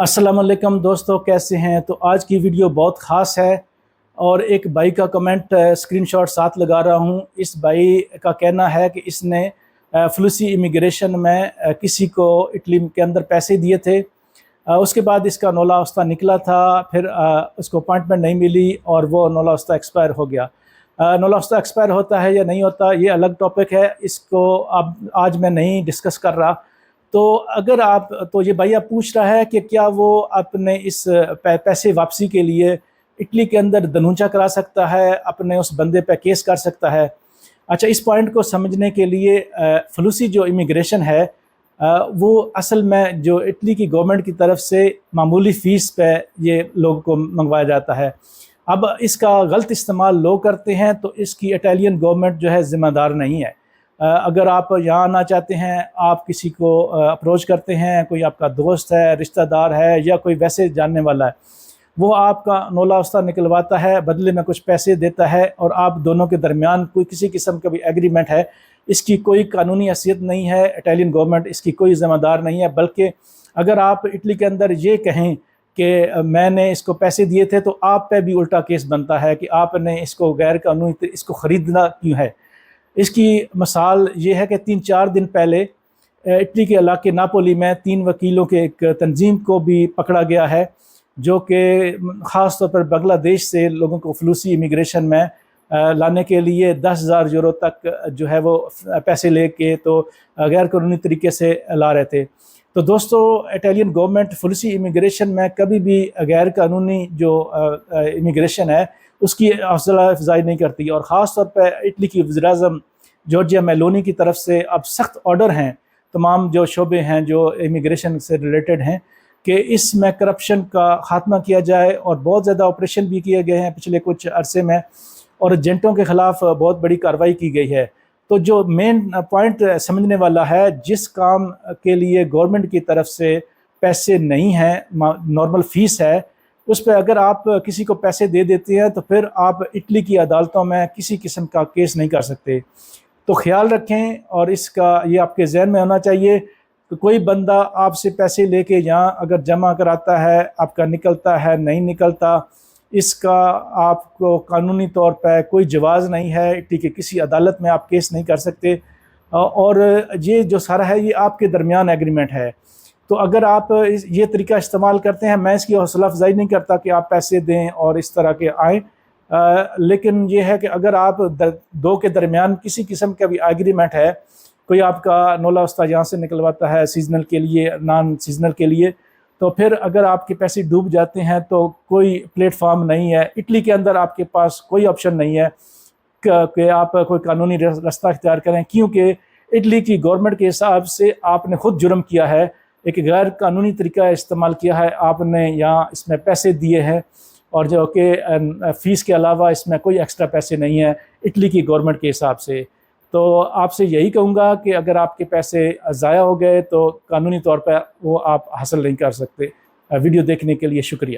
अस्सलाम वालेकुम दोस्तों, कैसे हैं। तो आज की वीडियो बहुत ख़ास है और एक भाई का कमेंट स्क्रीनशॉट साथ लगा रहा हूं। इस भाई का कहना है कि इसने फ्लूसी इमिग्रेशन में किसी को इटली के अंदर पैसे दिए थे। उसके बाद इसका नौला वस्ता निकला था, फिर उसको अपॉइंटमेंट नहीं मिली और वो नौला वस्ता एक्सपायर हो गया। नौला वस्ता एक्सपायर होता है या नहीं होता, ये अलग टॉपिक है, इसको अब आज मैं नहीं डिस्कस कर रहा। तो अगर आप तो ये भैया पूछ रहा है कि क्या वो अपने इस पैसे वापसी के लिए इटली के अंदर दनूचा करा सकता है, अपने उस बंदे पे केस कर सकता है। अच्छा, इस पॉइंट को समझने के लिए फ्लूसी जो इमिग्रेशन है वो असल में जो इटली की गवर्नमेंट की तरफ से मामूली फ़ीस पे ये लोगों को मंगवाया जाता है। अब इसका गलत इस्तेमाल लोग करते हैं तो इसकी इटालियन गवर्नमेंट जो है ज़िम्मेदार नहीं है। अगर आप यहाँ आना चाहते हैं, आप किसी को अप्रोच करते हैं, कोई आपका दोस्त है, रिश्तेदार है या कोई वैसे जानने वाला है, वो आपका नौला वस्ता निकलवाता है, बदले में कुछ पैसे देता है और आप दोनों के दरमियान कोई किसी किस्म का भी एग्रीमेंट है, इसकी कोई कानूनी हैसियत नहीं है। इटालियन गवर्नमेंट इसकी कोई ज़िम्मेदार नहीं है। बल्कि अगर आप इटली के अंदर ये कहें कि मैंने इसको पैसे दिए थे, तो आप पे भी उल्टा केस बनता है कि आपने इसको गैर कानूनी इसको ख़रीदना क्यों है। इसकी मिसाल ये है कि 3-4 दिन पहले इटली के इलाके नापोली में 3 वकीलों के एक तंजीम को भी पकड़ा गया है, जो कि ख़ास तौर पर बांग्लादेश से लोगों को फ्लूसी इमिग्रेशन में लाने के लिए 10,000 यूरो तक जो है वो पैसे लेके तो गैर कानूनी तरीके से ला रहे थे। तो दोस्तों, इटालियन गवर्नमेंट फ्लूसी इमिग्रेशन में कभी भी गैर कानूनी जो इमिग्रेशन है उसकी हौसला अफजाई नहीं करती। और ख़ास तौर पर इटली की वज़ीर-ए-आज़म जॉर्जिया मेलोनी की तरफ से अब सख्त ऑर्डर हैं तमाम जो शोबे हैं जो इमिग्रेशन से रिलेटेड हैं कि इसमें करप्शन का ख़ात्मा किया जाए। और बहुत ज़्यादा ऑपरेशन भी किए गए हैं पिछले कुछ अरसे में और एजेंटों के ख़िलाफ़ बहुत बड़ी कार्रवाई की गई है। तो जो मेन पॉइंट समझने वाला है, जिस काम के लिए गवर्नमेंट की तरफ से पैसे नहीं हैं, नॉर्मल फ़ीस है, उस पर अगर आप किसी को पैसे दे देते हैं तो फिर आप इटली की अदालतों में किसी किस्म का केस नहीं कर सकते। तो ख्याल रखें और इसका ये आपके जहन में होना चाहिए कि कोई बंदा आपसे पैसे लेके यहाँ अगर जमा कराता है, आपका निकलता है, नहीं निकलता, इसका आपको कानूनी तौर पर कोई जवाज़ नहीं है। इटली की किसी अदालत में आप केस नहीं कर सकते और ये जो सारा है ये आपके दरमियान एग्रीमेंट है। तो अगर आप ये तरीका इस्तेमाल करते हैं, मैं इसकी हौसला अफजाई नहीं करता कि आप पैसे दें और इस तरह के आएँ, लेकिन ये है कि अगर आप दो के दरमियान किसी किस्म का भी एग्रीमेंट है, कोई आपका नौला वस्ता यहाँ से निकलवाता है सीजनल के लिए, नॉन सीजनल के लिए, तो फिर अगर आपके पैसे डूब जाते हैं तो कोई प्लेटफॉर्म नहीं है। इटली के अंदर आपके पास कोई ऑप्शन नहीं है कि आप कोई कानूनी रास्ता इख्तियार करें, क्योंकि इटली की गवर्नमेंट के हिसाब से आपने खुद जुर्म किया है, एक गैर कानूनी तरीका इस्तेमाल किया है। आपने यहाँ इसमें पैसे दिए हैं और जो कि फ़ीस के अलावा इसमें कोई एक्स्ट्रा पैसे नहीं है इटली की गवर्नमेंट के हिसाब से। तो आपसे यही कहूँगा कि अगर आपके पैसे ज़ाया हो गए तो कानूनी तौर पर वो आप हासिल नहीं कर सकते। वीडियो देखने के लिए शुक्रिया।